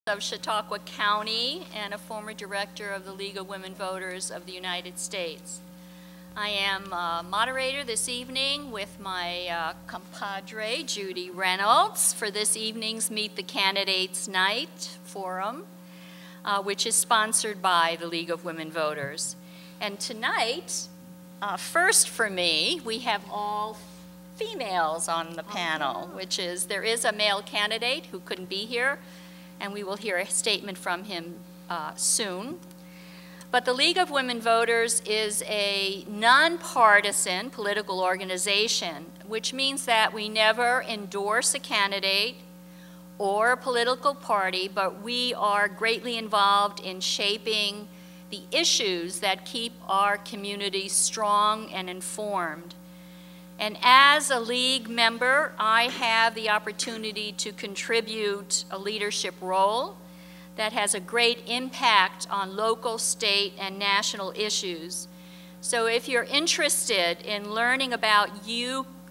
of Chautauqua County and a former director of the League of Women Voters of the United States. I am moderator this evening with my compadre, Judy Reynolds, for this evening's Meet the Candidates Night Forum, which is sponsored by the League of Women Voters. And tonight, first for me, we have all females on the panel, which is, there is a male candidate who couldn't be here, and we will hear a statement from him soon. But the League of Women Voters is a nonpartisan political organization, which means that we never endorse a candidate or a political party, but we are greatly involved in shaping the issues that keep our community strong and informed. And as a League member, I have the opportunity to contribute a leadership role that has a great impact on local, state, and national issues. So if you're interested in learning about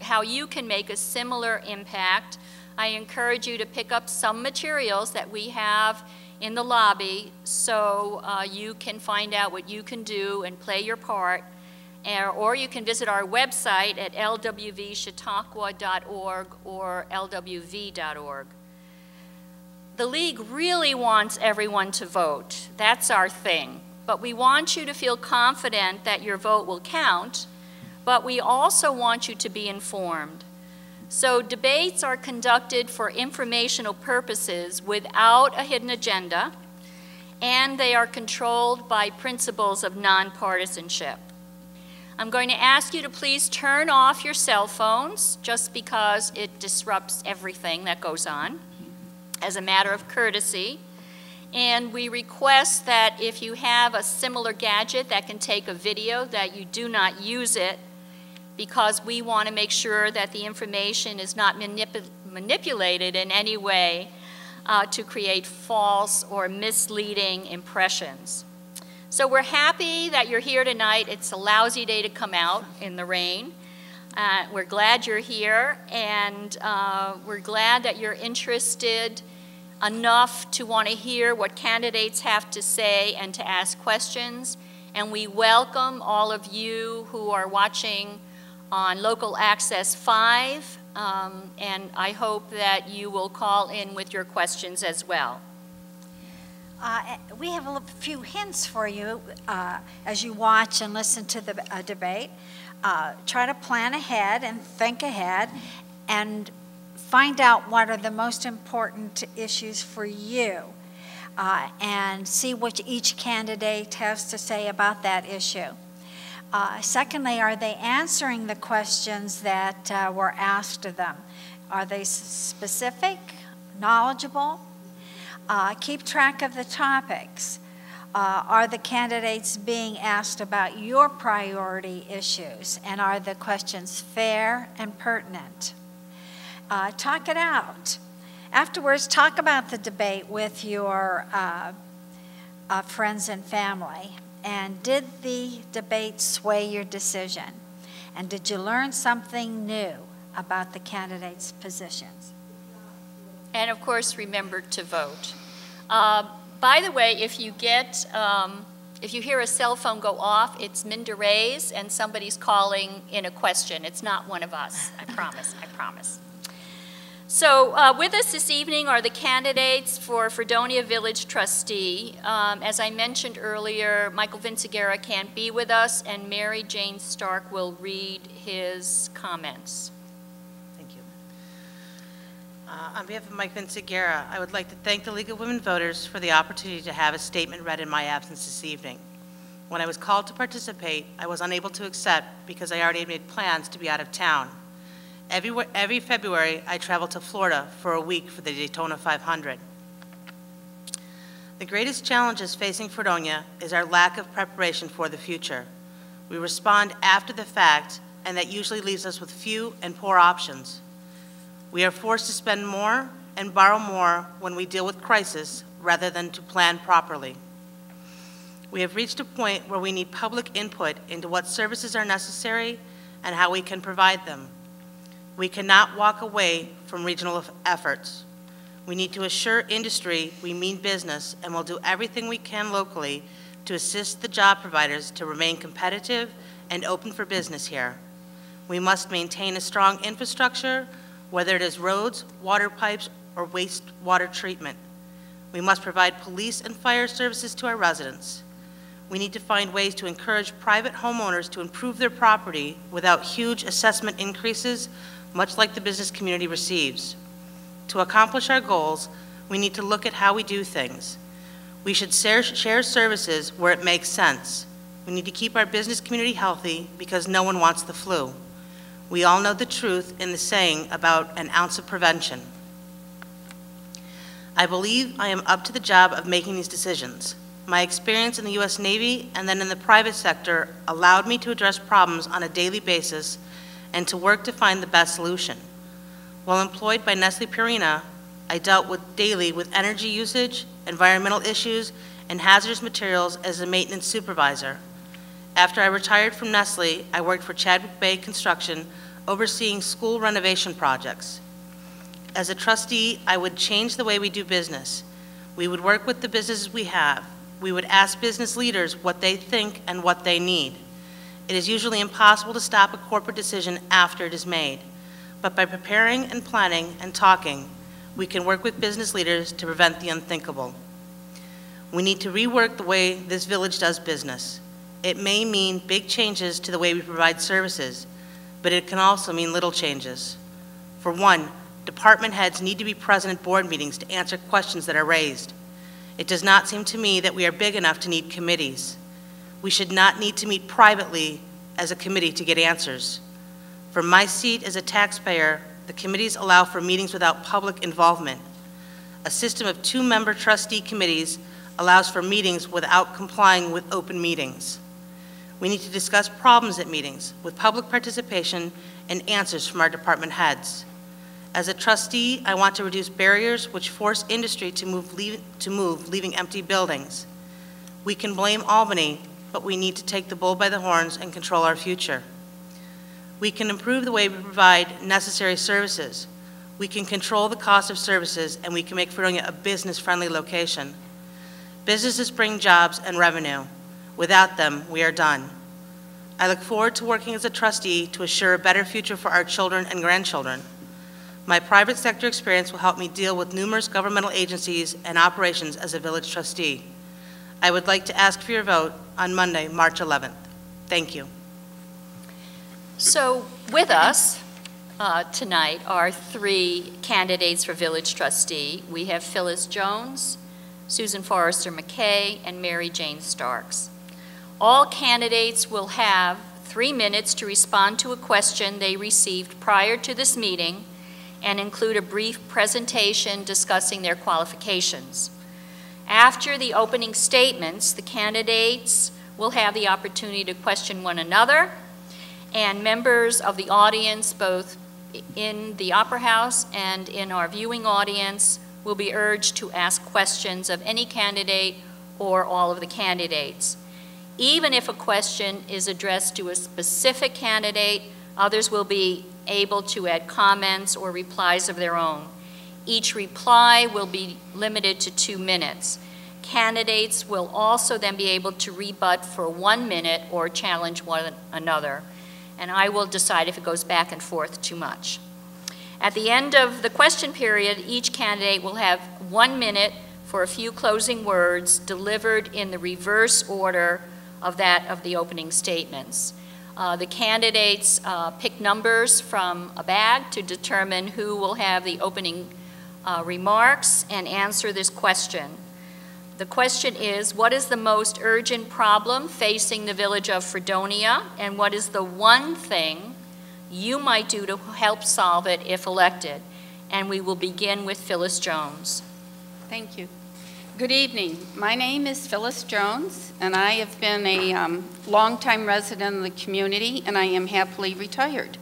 how you can make a similar impact, I encourage you to pick up some materials that we have in the lobby so you can find out what you can do and play your part. Or you can visit our website at lwvchautauqua.org or lwv.org. The League really wants everyone to vote. That's our thing. But we want you to feel confident that your vote will count, but we also want you to be informed. So debates are conducted for informational purposes without a hidden agenda, and they are controlled by principles of nonpartisanship. I'm going to ask you to please turn off your cell phones, just because it disrupts everything that goes on, as a matter of courtesy. And we request that if you have a similar gadget that can take a video, that you do not use it, because we want to make sure that the information is not manipulated in any way to create false or misleading impressions. So we're happy that you're here tonight. It's a lousy day to come out in the rain. We're glad you're here, and we're glad that you're interested enough to want to hear what candidates have to say and to ask questions. And we welcome all of you who are watching on Local Access 5, and I hope that you will call in with your questions as well. We have a few hints for you as you watch and listen to the debate. Try to plan ahead and think ahead and find out what are the most important issues for you and see what each candidate has to say about that issue. Secondly, are they answering the questions that were asked of them? Are they specific, knowledgeable? Keep track of the topics. Are the candidates being asked about your priority issues? And are the questions fair and pertinent? Talk it out. Afterwards, talk about the debate with your friends and family. And did the debate sway your decision? And did you learn something new about the candidates' positions? And of course, remember to vote. By the way, if you hear a cell phone go off, it's Minda Ray's, and somebody's calling in a question. It's not one of us. I promise. I promise. So with us this evening are the candidates for Fredonia Village Trustee. As I mentioned earlier, Michael Vinciguerra can't be with us, and Mary Jane Stark will read his comments. On behalf of Mike Vinciguerra, I would like to thank the League of Women Voters for the opportunity to have a statement read in my absence this evening. When I was called to participate, I was unable to accept because I already made plans to be out of town. Every February, I travel to Florida for a week for the Daytona 500. The greatest challenges facing Fredonia is our lack of preparation for the future. We respond after the fact, and that usually leaves us with few and poor options. We are forced to spend more and borrow more when we deal with crisis rather than to plan properly. We have reached a point where we need public input into what services are necessary and how we can provide them. We cannot walk away from regional efforts. We need to assure industry we mean business and will do everything we can locally to assist the job providers to remain competitive and open for business here. We must maintain a strong infrastructure, whether it is roads, water pipes, or wastewater treatment. We must provide police and fire services to our residents. We need to find ways to encourage private homeowners to improve their property without huge assessment increases, much like the business community receives. To accomplish our goals, we need to look at how we do things. We should share services where it makes sense. We need to keep our business community healthy because no one wants the flu. We all know the truth in the saying about an ounce of prevention. I believe I am up to the job of making these decisions. My experience in the U.S. Navy and then in the private sector allowed me to address problems on a daily basis and to work to find the best solution. While employed by Nestle Purina, I dealt daily with energy usage, environmental issues, and hazardous materials as a maintenance supervisor. After I retired from Nestle, I worked for Chadwick Bay Construction, overseeing school renovation projects. As a trustee, I would change the way we do business. We would work with the businesses we have. We would ask business leaders what they think and what they need. It is usually impossible to stop a corporate decision after it is made, but by preparing and planning and talking, we can work with business leaders to prevent the unthinkable. We need to rework the way this village does business. It may mean big changes to the way we provide services, but it can also mean little changes. For one, department heads need to be present at board meetings to answer questions that are raised. It does not seem to me that we are big enough to need committees. We should not need to meet privately as a committee to get answers. From my seat as a taxpayer, the committees allow for meetings without public involvement. A system of 2-member trustee committees allows for meetings without complying with open meetings. We need to discuss problems at meetings with public participation and answers from our department heads. As a trustee, I want to reduce barriers which force industry to move, leaving empty buildings. We can blame Albany, but we need to take the bull by the horns and control our future. We can improve the way we provide necessary services. We can control the cost of services, and we can make Fredonia a business-friendly location. Businesses bring jobs and revenue. Without them, we are done. I look forward to working as a trustee to assure a better future for our children and grandchildren. My private sector experience will help me deal with numerous governmental agencies and operations as a village trustee. I would like to ask for your vote on Monday, March 11th. Thank you. So with us tonight are 3 candidates for village trustee. We have Phyllis Jones, Susan Forrester McKay, and Mary Jane Starks. All candidates will have 3 minutes to respond to a question they received prior to this meeting and include a brief presentation discussing their qualifications. After the opening statements, the candidates will have the opportunity to question one another, and members of the audience, both in the Opera House and in our viewing audience, will be urged to ask questions of any candidate or all of the candidates. Even if a question is addressed to a specific candidate, others will be able to add comments or replies of their own. Each reply will be limited to 2 minutes. Candidates will also then be able to rebut for 1 minute or challenge one another. And I will decide if it goes back and forth too much. At the end of the question period, each candidate will have 1 minute for a few closing words delivered in the reverse order of that of the opening statements. The candidates pick numbers from a bag to determine who will have the opening remarks and answer this question. The question is, what is the most urgent problem facing the village of Fredonia, and what is the one thing you might do to help solve it if elected? And we will begin with Phyllis Jones. Thank you. Good evening. My name is Phyllis Jones, and I have been a longtime resident of the community, and I am happily retired.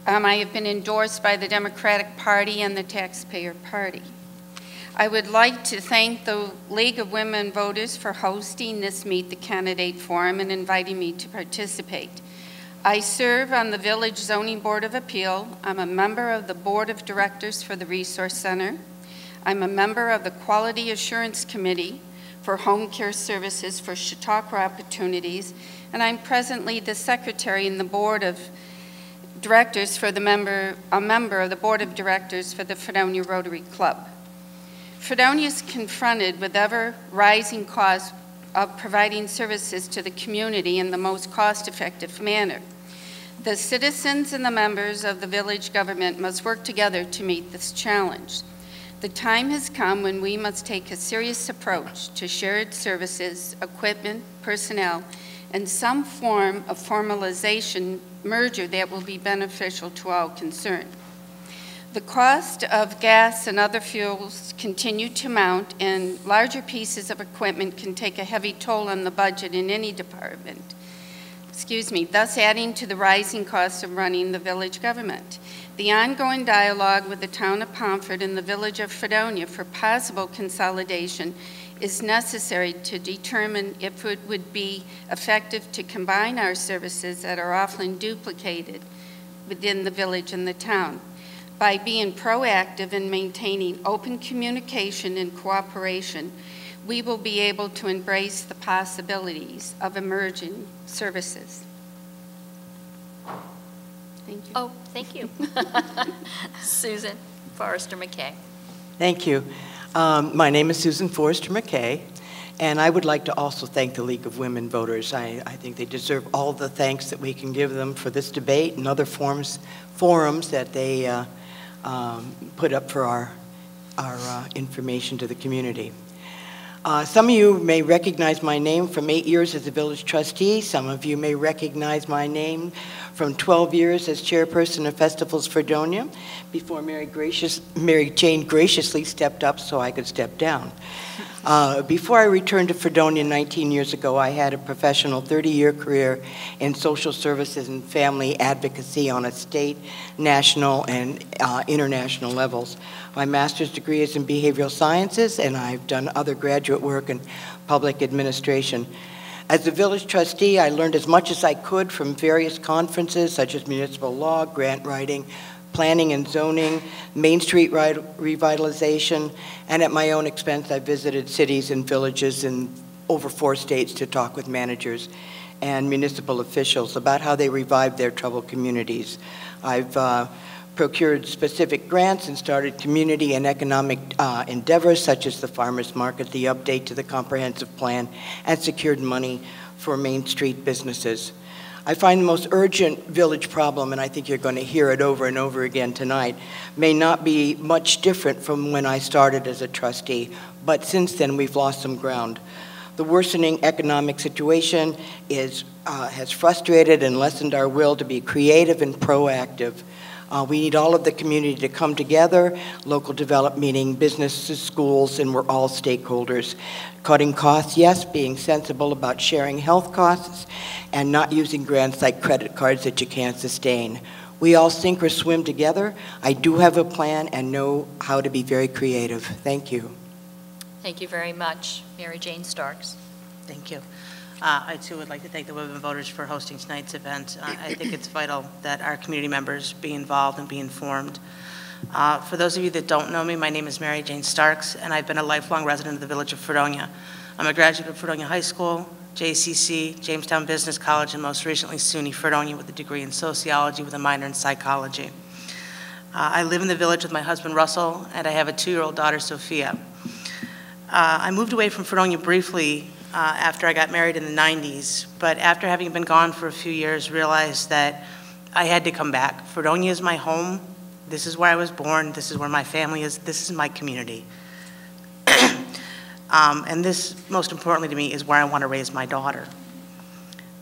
I have been endorsed by the Democratic Party and the Taxpayer Party. I would like to thank the League of Women Voters for hosting this Meet the Candidate Forum and inviting me to participate. I serve on the Village Zoning Board of Appeal. I'm a member of the Board of Directors for the Resource Center. I'm a member of the Quality Assurance Committee for Home Care Services for Chautauqua Opportunities, and I'm presently the secretary in the board of directors for a member of the board of directors for the Fredonia Rotary Club. Fredonia is confronted with ever-rising costs of providing services to the community in the most cost-effective manner. The citizens and the members of the village government must work together to meet this challenge. The time has come when we must take a serious approach to shared services, equipment, personnel, and some form of formalization merger that will be beneficial to all concerned. The cost of gas and other fuels continue to mount, and larger pieces of equipment can take a heavy toll on the budget in any department. Thus adding to the rising costs of running the village government. The ongoing dialogue with the town of Pomfret and the village of Fredonia for possible consolidation is necessary to determine if it would be effective to combine our services that are often duplicated within the village and the town. By being proactive in maintaining open communication and cooperation, we will be able to embrace the possibilities of emerging services. Thank you. Oh, thank you. Susan Forrester McKay. Thank you. My name is Susan Forrester McKay, and I would like to also thank the League of Women Voters. I think they deserve all the thanks that we can give them for this debate and other forums that they put up for our information to the community. Some of you may recognize my name from 8 years as a village trustee. Some of you may recognize my name from 12 years as chairperson of Festivals Fredonia before Mary Jane graciously stepped up so I could step down. Before I returned to Fredonia 19 years ago, I had a professional 30-year career in social services and family advocacy on a state, national, and international levels. My master's degree is in behavioral sciences, and I've done other graduate work in public administration. As a village trustee, I learned as much as I could from various conferences such as municipal law, grant writing, planning and zoning, Main Street revitalization, and at my own expense, I visited cities and villages in over 4 states to talk with managers and municipal officials about how they revived their troubled communities. I've procured specific grants and started community and economic endeavors such as the farmers market, the update to the comprehensive plan, and secured money for Main Street businesses. I find the most urgent village problem, and I think you're going to hear it over and over again tonight, may not be much different from when I started as a trustee, but since then we've lost some ground. The worsening economic situation has frustrated and lessened our will to be creative and proactive. We need all of the community to come together, local development meeting, businesses, schools, and we're all stakeholders. Cutting costs, yes, being sensible about sharing health costs, and not using grants like credit cards that you can't sustain. We all sink or swim together. I do have a plan and know how to be very creative. Thank you. Thank you very much. Mary Jane Starks. Thank you. I too would like to thank the women voters for hosting tonight's event. I think it's vital that our community members be involved and be informed. For those of you that don't know me, my name is Mary Jane Starks, and I've been a lifelong resident of the village of Fredonia. I'm a graduate of Fredonia High School, JCC, Jamestown Business College, and most recently SUNY Fredonia with a degree in sociology with a minor in psychology. I live in the village with my husband Russell, and I have a 2-year-old daughter, Sophia. I moved away from Fredonia briefly after I got married in the 90s, but after having been gone for a few years, realized that I had to come back. Fredonia is my home. This is where I was born. This is where my family is. This is my community. And this, most importantly to me, is where I want to raise my daughter.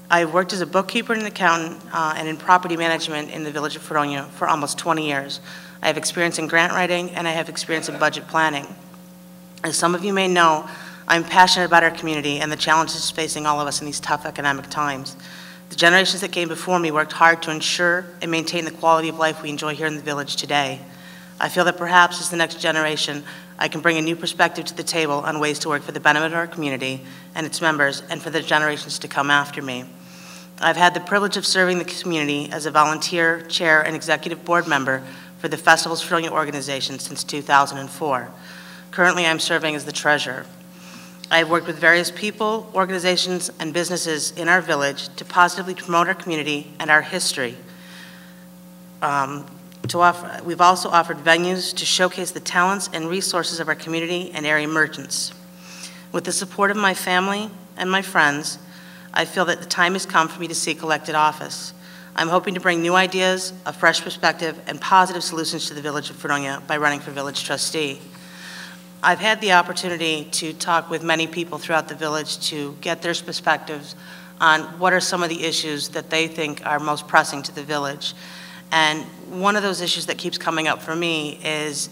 I've worked as a bookkeeper and an accountant and in property management in the village of Fredonia for almost 20 years. I have experience in grant writing, and I have experience in budget planning. As some of you may know, I'm passionate about our community and the challenges facing all of us in these tough economic times. The generations that came before me worked hard to ensure and maintain the quality of life we enjoy here in the village today. I feel that perhaps as the next generation, I can bring a new perspective to the table on ways to work for the benefit of our community and its members and for the generations to come after me. I've had the privilege of serving the community as a volunteer, chair, and executive board member for the Festivals Fredonia organization since 2004. Currently, I'm serving as the treasurer. I have worked with various people, organizations, and businesses in our village to positively promote our community and our history. We've also offered venues to showcase the talents and resources of our community and area merchants. With the support of my family and my friends, I feel that the time has come for me to seek elected office. I'm hoping to bring new ideas, a fresh perspective, and positive solutions to the village of Fredonia by running for village trustee. I've had the opportunity to talk with many people throughout the village to get their perspectives on what are some of the issues that they think are most pressing to the village. And one of those issues that keeps coming up for me is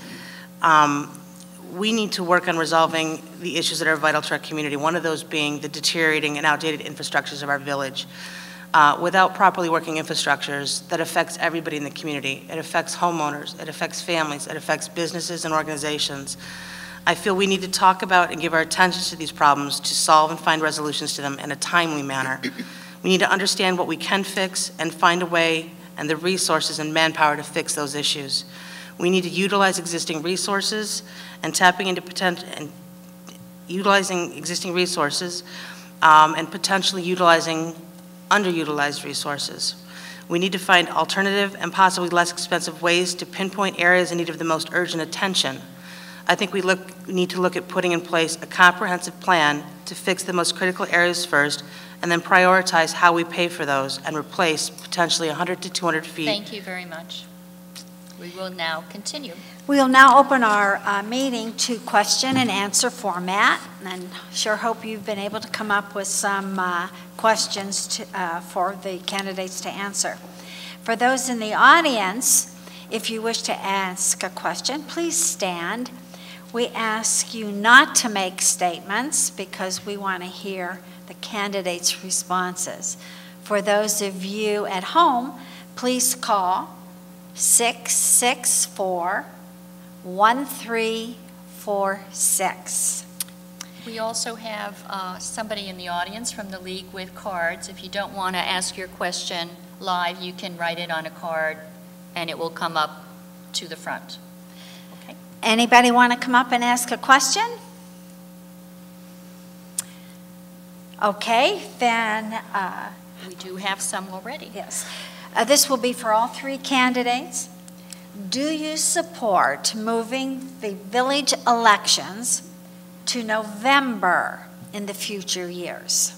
we need to work on resolving the issues that are vital to our community, one of those being the deteriorating and outdated infrastructures of our village. Without properly working infrastructures, that affects everybody in the community. It affects homeowners, it affects families, it affects businesses and organizations. I feel we need to talk about and give our attention to these problems to solve and find resolutions to them in a timely manner. We need to understand what we can fix and find a way and the resources and manpower to fix those issues. We need to utilize existing resources and tapping into utilizing existing resources and potentially utilizing underutilized resources. We need to find alternative and possibly less expensive ways to pinpoint areas in need of the most urgent attention. I think we need to look at putting in place a comprehensive plan to fix the most critical areas first, and then prioritize how we pay for those and replace potentially 100 to 200 feet. Thank you very much. We will now continue. We will now open our meeting to question and answer format, and sure hope you've been able to come up with some questions for the candidates to answer. For those in the audience, if you wish to ask a question, please stand. We ask you not to make statements because we want to hear the candidates' responses. For those of you at home, please call 664-1346. We also have somebody in the audience from the league with cards. If you don't want to ask your question live, you can write it on a card and it will come up to the front. Okay. Anybody want to come up and ask a question? Okay, then. We do have some already. Yes. This will be for all three candidates. Do you support moving the village elections to November in the future years?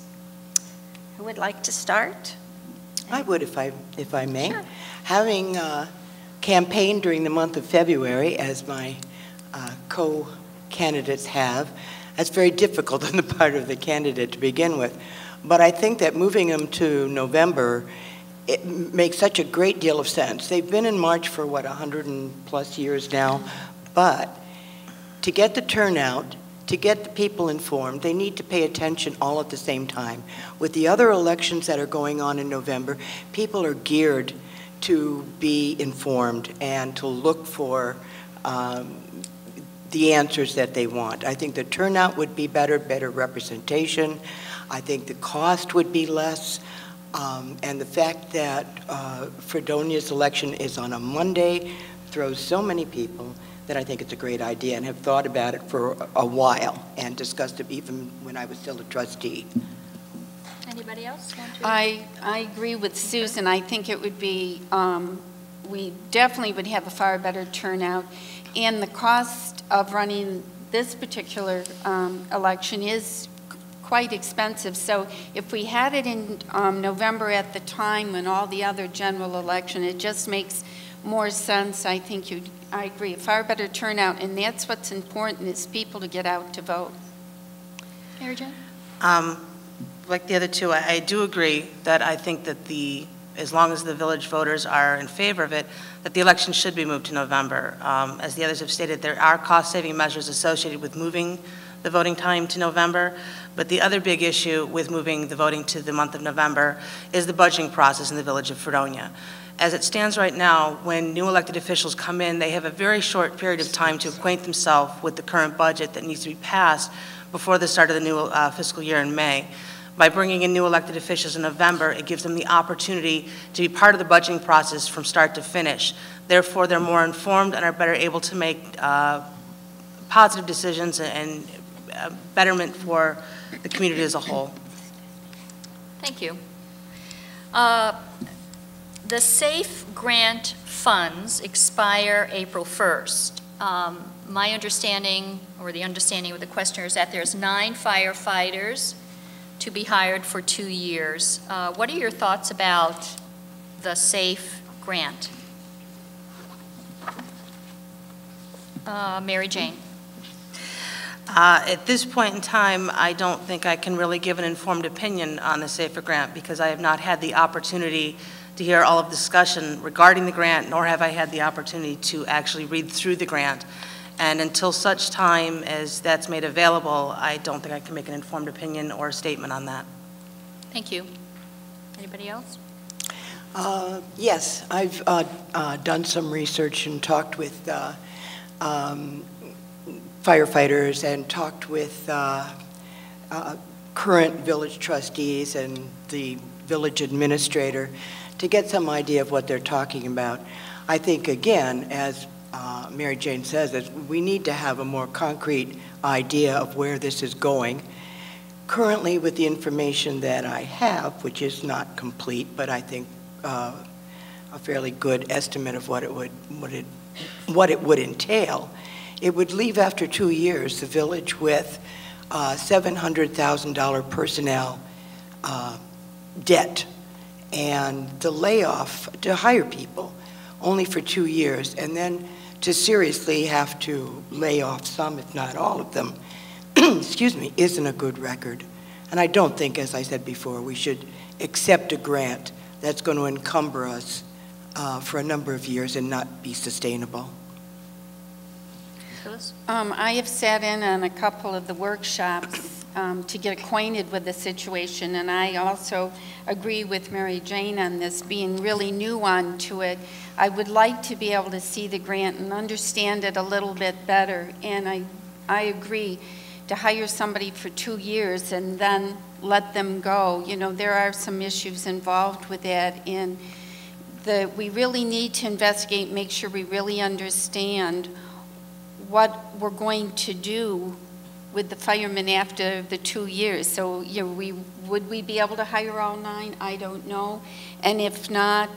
Who would like to start? I would if I may. Sure. Having campaigned during the month of February, as my co-candidates have, that's very difficult on the part of the candidate to begin with. But I think that moving them to November, it makes such a great deal of sense. They've been in March for, what, 100+ years now? But to get the turnout, to get the people informed, they need to pay attention all at the same time. With the other elections that are going on in November, people are geared to be informed and to look for the answers that they want. I think the turnout would be better representation. I think the cost would be less. And the fact that Fredonia's election is on a Monday throws so many people that I think it's a great idea and have thought about it for a while and discussed it even when I was still a trustee. Anybody else want to? I agree with Susan. I think it would be, we definitely would have a far better turnout. And the cost of running this particular election is quite expensive. So if we had it in November at the time when all the other general election, it just makes more sense. I think I agree, a far better turnout, and that's what's important is people to get out to vote. Mary Jane? Like the other two, I do agree that I think that as long as the village voters are in favor of it, that the election should be moved to November. As the others have stated, there are cost-saving measures associated with moving the voting time to November, but the other big issue with moving the voting to the month of November is the budgeting process in the village of Fredonia. As it stands right now, when new elected officials come in, they have a very short period of time to acquaint themselves with the current budget that needs to be passed before the start of the new fiscal year in May. By bringing in new elected officials in November, it gives them the opportunity to be part of the budgeting process from start to finish. Therefore, they're more informed and are better able to make positive decisions and betterment for the community as a whole. Thank you. The SAFE grant funds expire April 1st. My understanding, or the understanding of the questioner, is that there's 9 firefighters to be hired for 2 years. What are your thoughts about the SAFE grant? Mary Jane. At this point in time, I don't think I can really give an informed opinion on the SAFER grant because I have not had the opportunity to hear all of the discussion regarding the grant, nor have I had the opportunity to actually read through the grant. And until such time as that's made available, I don't think I can make an informed opinion or statement on that. Thank you. Anybody else? Yes, I've done some research and talked with firefighters and talked with current village trustees and the village administrator to get some idea of what they're talking about. I think, again, as Mary Jane says, that we need to have a more concrete idea of where this is going. Currently, with the information that I have, which is not complete, but I think a fairly good estimate of what it would entail, it would leave after 2 years the village with $700,000 personnel debt, and the layoff to hire people only for 2 years, and then to seriously have to lay off some, if not all of them, excuse me, isn't a good record. And I don't think, as I said before, we should accept a grant that's going to encumber us for a number of years and not be sustainable. Phyllis? I have sat in on a couple of the workshops to get acquainted with the situation, and I also agree with Mary Jane on this being really new onto it. I would like to be able to see the grant and understand it a little bit better, and I agree to hire somebody for 2 years and then let them go. You know, there are some issues involved with that, and we really need to investigate, make sure we really understand what we're going to do with the firemen after the 2 years. So, you know, would we be able to hire all 9? I don't know. And if not,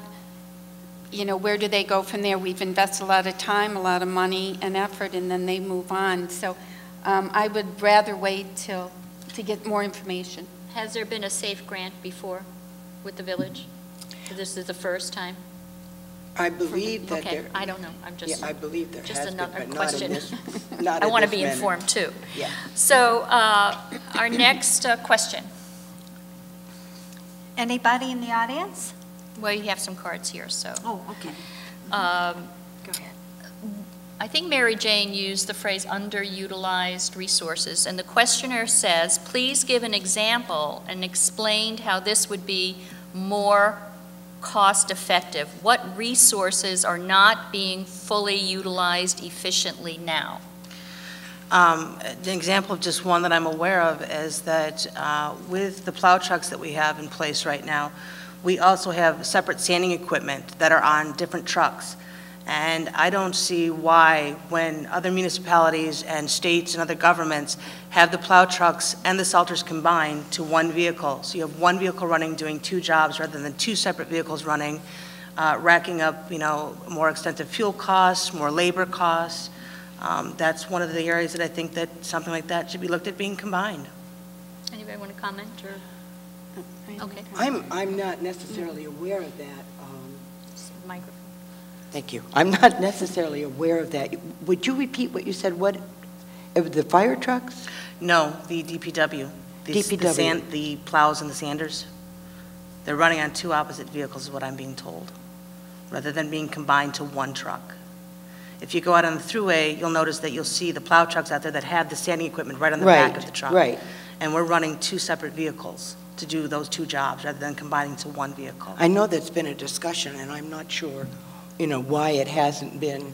you know, where do they go from there? We've invested a lot of time, a lot of money and effort, and then they move on. So I would rather wait to get more information. Has there been a SAFE grant before with the village? This is the first time? I believe that okay, there... I don't know. I'm just... Yeah, I believe there just has another been, but question. not in this, not I in want to this be manner. informed, too. Yeah. So our next question. Anybody in the audience? Well, you have some cards here, so... Oh, okay. Go ahead. I think Mary Jane used the phrase underutilized resources, and the questioner says, please give an example and explain how this would be more cost-effective. What resources are not being fully utilized efficiently now? An example of just one that I'm aware of is that with the plow trucks that we have in place right now, we also have separate sanding equipment that are on different trucks. And I don't see why, when other municipalities and states and other governments have the plow trucks and the salters combined to one vehicle. So you have one vehicle running doing 2 jobs rather than 2 separate vehicles running, racking up, you know, more extensive fuel costs, more labor costs. That's one of the areas that I think that something like that should be looked at being combined. Anybody want to comment? Or? Okay. I'm not necessarily aware of that. Microphone. Thank you. I'm not necessarily aware of that. Would you repeat what you said? What, the fire trucks? No, the DPW. DPW. The plows and the sanders. They're running on 2 opposite vehicles is what I'm being told, rather than being combined to one truck. If you go out on the thruway, you'll notice that you'll see the plow trucks out there that have the sanding equipment right on the back of the truck. Right. And we're running 2 separate vehicles to do those 2 jobs rather than combining to one vehicle. I know that's been a discussion, and I'm not sure, you know, why it hasn't been,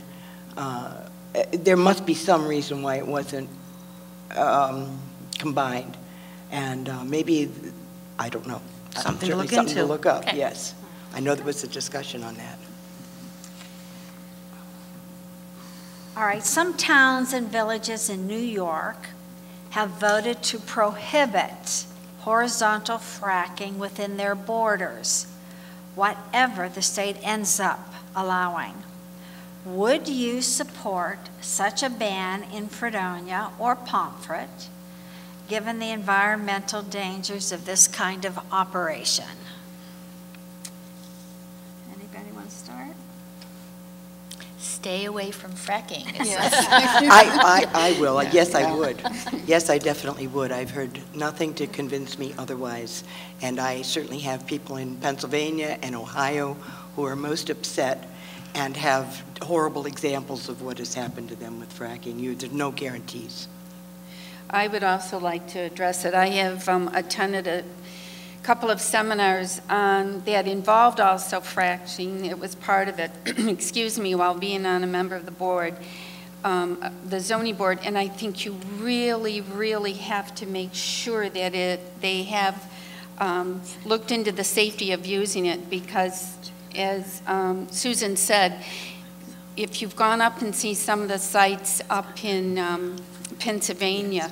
there must be some reason why it wasn't combined. And maybe, I don't know. Something to look Something into. to look up, Okay. yes. I know there was a discussion on that. All right, some towns and villages in New York have voted to prohibit horizontal fracking within their borders, whatever the state ends up allowing. Would you support such a ban in Fredonia or Pomfret, given the environmental dangers of this kind of operation? Anybody want to start? Stay away from fracking. I will. Yeah. Yes, I would. Yes, I definitely would. I've heard nothing to convince me otherwise. And I certainly have people in Pennsylvania and Ohio who are most upset and have horrible examples of what has happened to them with fracking. There's no guarantees. I would also like to address it. I have attended a couple of seminars that involved also fracking. It was part of it, excuse me, while being on a member of the board, the zoning board, and I think you really, really have to make sure that they have looked into the safety of using it, because as Susan said, if you've gone up and seen some of the sites up in Pennsylvania,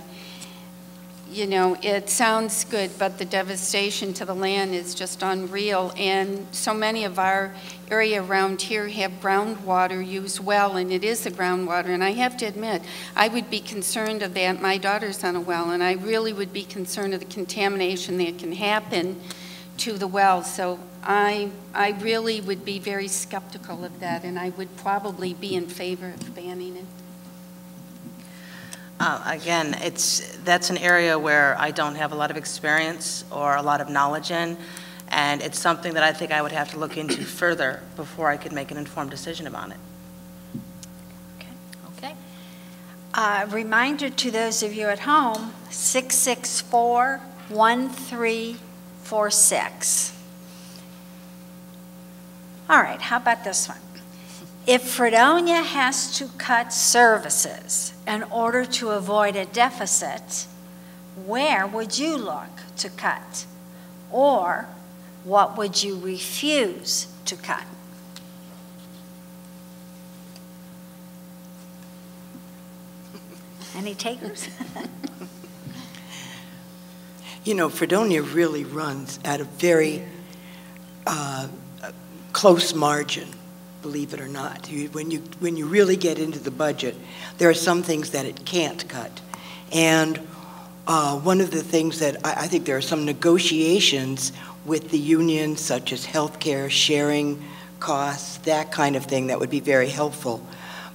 you know, it sounds good, but the devastation to the land is just unreal. And so many of our area around here have groundwater used well, and it is the groundwater. And I have to admit, I would be concerned of that. My daughter's on a well, and I really would be concerned of the contamination that can happen to the well. So I really would be very skeptical of that, and I would probably be in favor of banning it. Again, that's an area where I don't have a lot of experience or a lot of knowledge in, and it's something that I think I would have to look into further before I could make an informed decision about it. Okay. Reminder to those of you at home, 664-1346. All right, how about this one? If Fredonia has to cut services in order to avoid a deficit, where would you look to cut? Or what would you refuse to cut? Any takers? You know, Fredonia really runs at a very close margin, believe it or not. When you really get into the budget, there are some things that it can't cut. And one of the things that I think there are some negotiations with the union, such as healthcare, sharing costs, that kind of thing, that would be very helpful.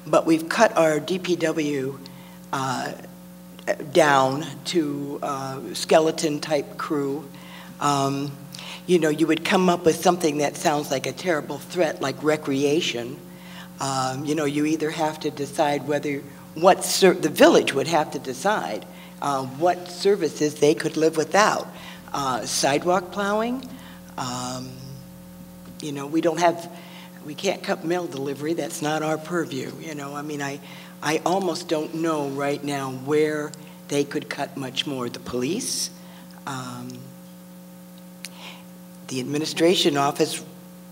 But we've cut our DPW down to skeleton-type crew. You know, you would come up with something that sounds like a terrible threat, like recreation. You know, you either have to decide the village would have to decide what services they could live without. Sidewalk plowing, you know, we can't cut mail delivery, that's not our purview, you know. I mean, I almost don't know right now where they could cut much more. The police, the administration office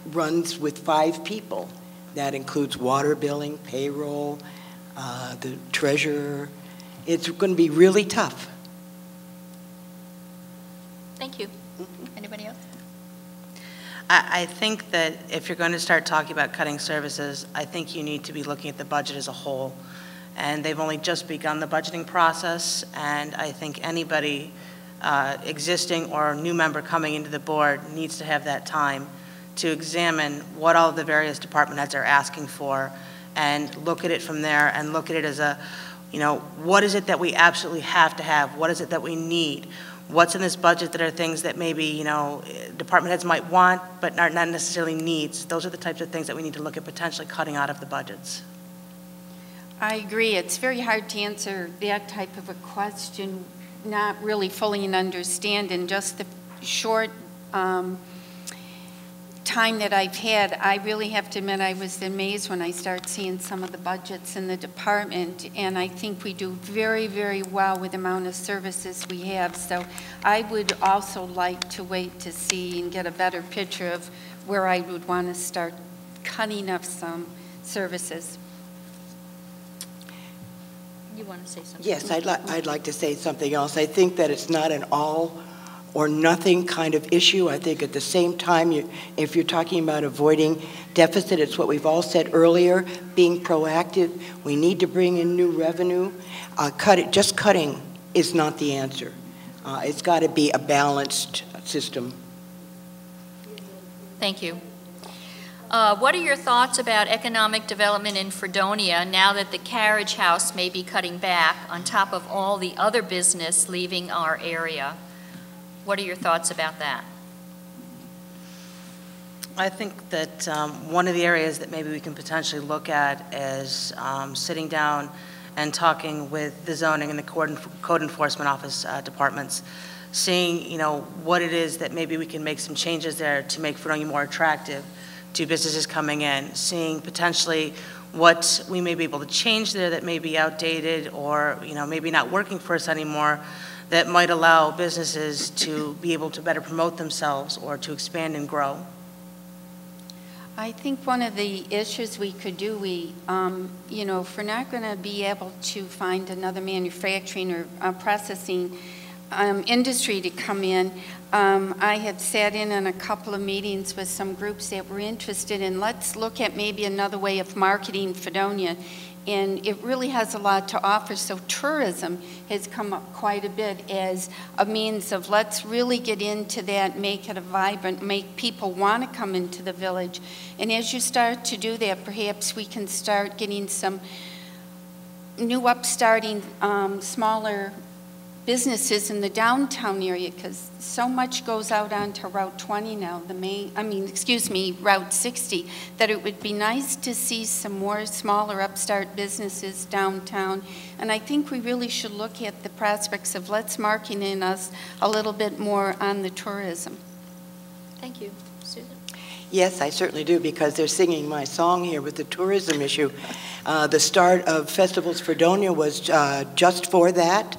runs with 5 people. That includes water billing, payroll, the treasurer. It's going to be really tough. Thank you. Anybody else? I think that if you're going to start talking about cutting services, I think you need to be looking at the budget as a whole. And they've only just begun the budgeting process, and I think anybody existing or new member coming into the board needs to have that time to examine what all the various department heads are asking for and look at it from there and look at it as a, you know, what is it that we absolutely have to have? What is it that we need? What's in this budget that are things that maybe, you know, department heads might want but are not necessarily needs? Those are the types of things that we need to look at potentially cutting out of the budgets. I agree. It's very hard to answer that type of a question, not really fully understand. In just the short time that I've had, I really have to admit I was amazed when I started seeing some of the budgets in the department, and I think we do very, very well with the amount of services we have. So I would also like to wait to see and get a better picture of where I would want to start cutting of some services. You want to say something? Yes, I'd like to say something else. I think that it's not an all or nothing kind of issue. I think at the same time, if you're talking about avoiding deficit, it's what we've all said earlier, being proactive. We need to bring in new revenue. Just cutting is not the answer. It's got to be a balanced system. Thank you. What are your thoughts about economic development in Fredonia now that the carriage house may be cutting back on top of all the other business leaving our area? What are your thoughts about that? I think that one of the areas that maybe we can potentially look at is sitting down and talking with the zoning and the code enforcement office departments, seeing, you know, what it is that maybe we can make some changes there to make Fredonia more attractive to businesses coming in, seeing potentially what we may be able to change there that may be outdated or, you know, maybe not working for us anymore, that might allow businesses to be able to better promote themselves or to expand and grow. I think one of the issues we could do, you know, if we're not going to be able to find another manufacturing or processing industry to come in, I have sat in on a couple of meetings with some groups that were interested in, let's look at maybe another way of marketing Fredonia. And it really has a lot to offer. So tourism has come up quite a bit as a means of let's really get into that, make it a vibrant, make people want to come into the village. And as you start to do that, perhaps we can start getting some new upstarting smaller businesses in the downtown area, because so much goes out onto Route 20 now, Route 60, that it would be nice to see some more smaller upstart businesses downtown. And I think we really should look at the prospects of let's market in us a little bit more on the tourism. Thank you. Susan? Yes, I certainly do, because they're singing my song here with the tourism issue. The start of Festivals Fredonia was just for that.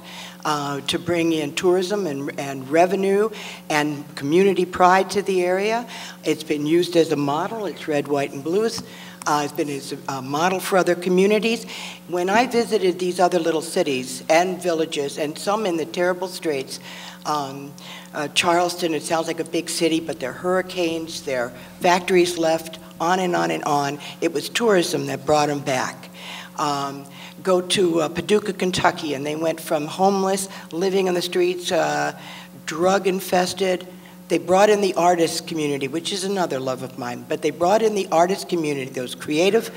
To bring in tourism and revenue and community pride to the area. It's been used as a model. It's red, white, and blues. It's been as a model for other communities. When I visited these other little cities and villages, and some in the terrible straits, Charleston, it sounds like a big city, but there are hurricanes, there are factories left, on and on and on. It was tourism that brought them back. Go to Paducah, Kentucky, and they went from homeless, living on the streets, drug-infested. They brought in the artist community, which is another love of mine, but they brought in the artist community, those creative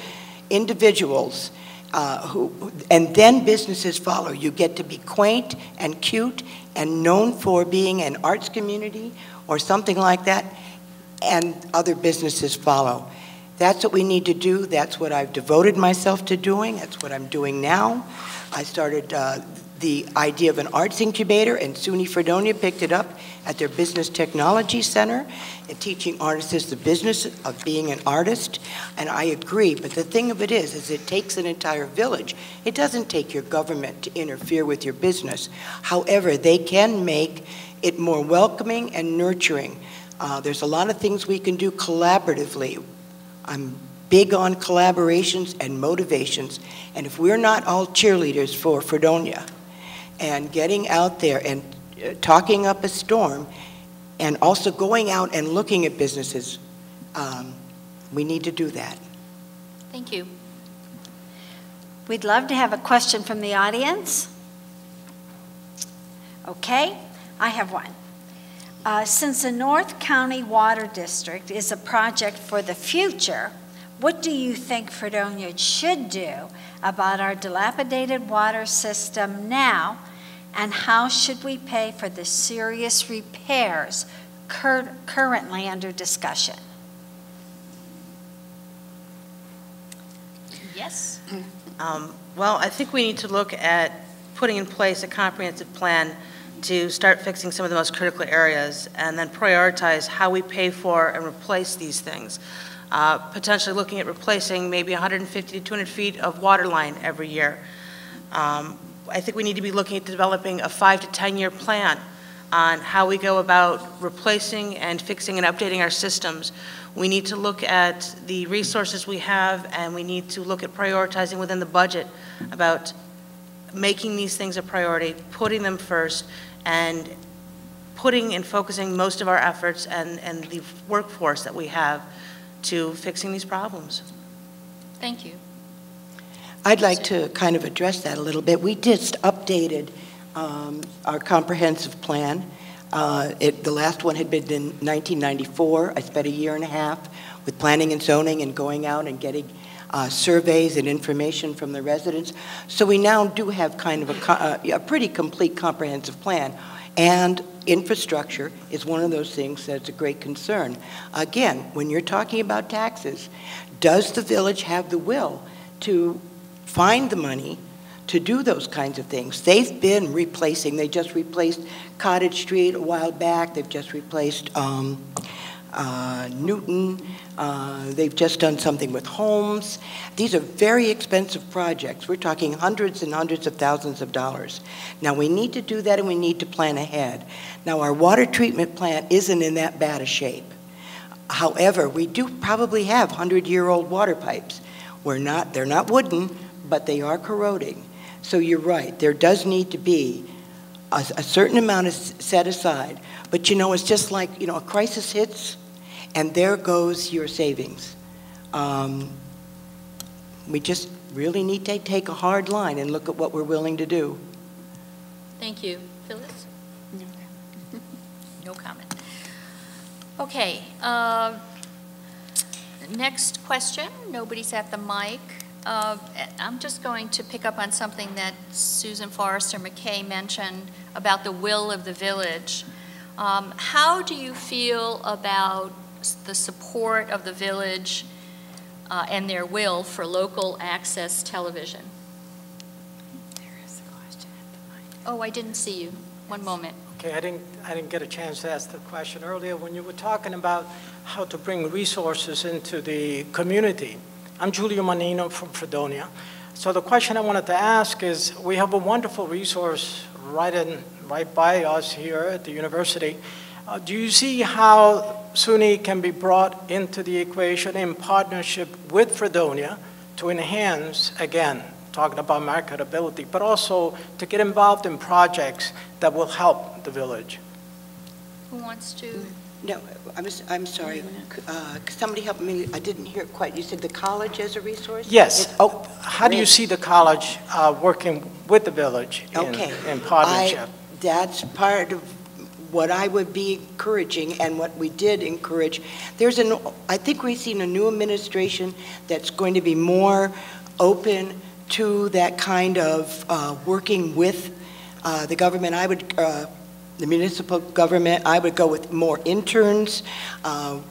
individuals, and then businesses follow. You get to be quaint and cute and known for being an arts community or something like that, and other businesses follow. That's what we need to do. That's what I've devoted myself to doing. That's what I'm doing now. I started the idea of an arts incubator, and SUNY Fredonia picked it up at their Business Technology Center, and teaching artists the business of being an artist. And I agree, but the thing of it is it takes an entire village. It doesn't take your government to interfere with your business. However, they can make it more welcoming and nurturing. There's a lot of things we can do collaboratively. I'm big on collaborations and motivations, and if we're not all cheerleaders for Fredonia and getting out there and talking up a storm and also going out and looking at businesses, we need to do that. Thank you. We'd love to have a question from the audience. Okay, I have one. Since the North County Water District is a project for the future, what do you think Fredonia should do about our dilapidated water system now, and how should we pay for the serious repairs currently under discussion? Yes? Well, I think we need to look at putting in place a comprehensive plan to start fixing some of the most critical areas, and then prioritize how we pay for and replace these things. Potentially looking at replacing maybe 150 to 200 feet of water line every year. I think we need to be looking at developing a 5 to 10 year plan on how we go about replacing and fixing and updating our systems. We need to look at the resources we have, and we need to look at prioritizing within the budget about making these things a priority, putting them first, and putting and focusing most of our efforts and the workforce that we have to fixing these problems. Thank you. I'd like to kind of address that a little bit. We just updated our comprehensive plan. The last one had been in 1994. I spent a year and a half with planning and zoning and going out and getting surveys and information from the residents. So we now do have kind of a pretty complete comprehensive plan. And infrastructure is one of those things that's a great concern. Again, when you're talking about taxes, does the village have the will to find the money to do those kinds of things? They've been replacing, they just replaced Cottage Street a while back, they've just replaced Newton, they've just done something with homes. These are very expensive projects. We're talking hundreds and hundreds of thousands of dollars. Now we need to do that and we need to plan ahead. Now our water treatment plant isn't in that bad a shape. However, we do probably have 100-year-old water pipes. They're not wooden, but they are corroding. So you're right, there does need to be a certain amount is set aside. But you know, it's just like, you know, a crisis hits and there goes your savings. We just really need to take a hard line and look at what we're willing to do. Thank you. Phyllis? No comment. Okay. Next question. Nobody's at the mic. I'm just going to pick up on something that Susan Forrester McKay mentioned about the will of the village. How do you feel about the support of the village and their will for local access television? There is a question at the mic. Oh, I didn't see you. One moment. Okay, I didn't get a chance to ask the question earlier when you were talking about how to bring resources into the community. I'm Giulio Manino from Fredonia. So the question I wanted to ask is, we have a wonderful resource right by us here at the university. Do you see how SUNY can be brought into the equation in partnership with Fredonia to enhance, again, talking about marketability, but also to get involved in projects that will help the village? Who wants to? No, I'm sorry. Somebody help me. I didn't hear it quite. You said the college as a resource? Yes. How do you see the college working with the village in partnership? That's part of what I would be encouraging and what we did encourage. I think we've seen a new administration that's going to be more open to that kind of working with the government. The municipal government, I would go with more interns.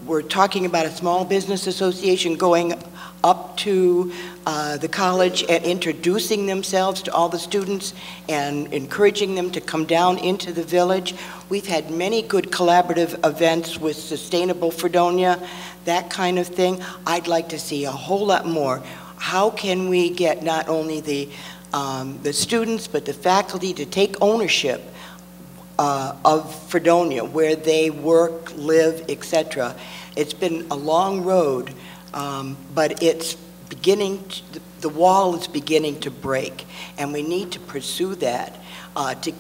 We're talking about a small business association going up to the college and introducing themselves to all the students and encouraging them to come down into the village. We've had many good collaborative events with Sustainable Fredonia, that kind of thing. I'd like to see a whole lot more. How can we get not only the students but the faculty to take ownership of Fredonia, where they work, live, etc. It's been a long road, but it's beginning, the wall is beginning to break, and we need to pursue that to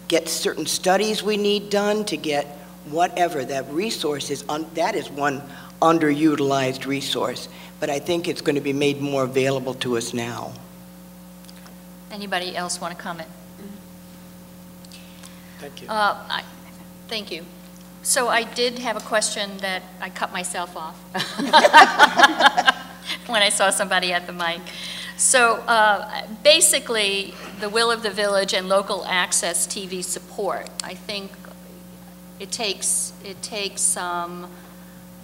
get certain studies we need done, to get whatever that resource is. That is one underutilized resource, but I think it's going to be made more available to us now. Anybody else want to comment? Thank you. Thank you. So I did have a question that I cut myself off when I saw somebody at the mic. So basically, the will of the village and local access TV support. I think it takes some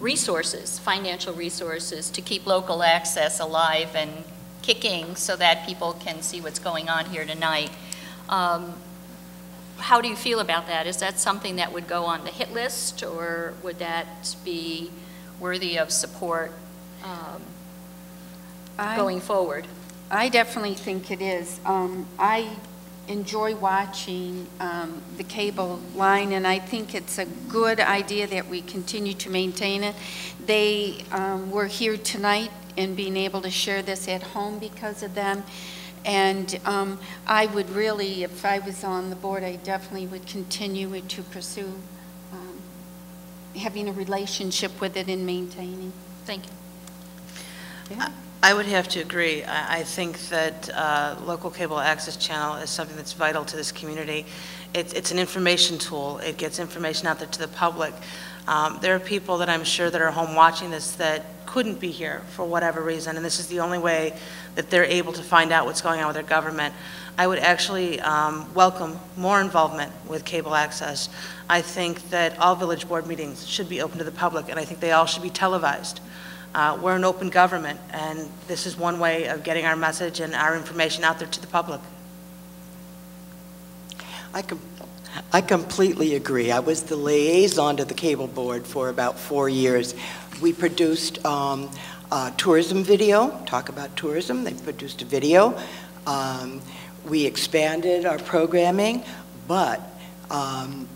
resources, financial resources, to keep local access alive and kicking so that people can see what's going on here tonight. How do you feel about that? Is that something that would go on the hit list, or would that be worthy of support going forward? I definitely think it is. I enjoy watching the cable line, and I think it's a good idea that we continue to maintain it. They were here tonight and being able to share this at home because of them. And I would really, if I was on the board, I definitely would continue to pursue having a relationship with it and maintaining. Thank you. I would have to agree. I think that local cable access channel is something that's vital to this community. It's an information tool. It gets information out there to the public. There are people that I'm sure that are home watching this that couldn't be here for whatever reason, and this is the only way that they're able to find out what's going on with their government. I would actually welcome more involvement with cable access. I think that all village board meetings should be open to the public, and I think they all should be televised. We're an open government, and this is one way of getting our message and our information out there to the public. I completely agree. I was the liaison to the cable board for about 4 years. We produced tourism video, talk about tourism. They produced a video. We expanded our programming, but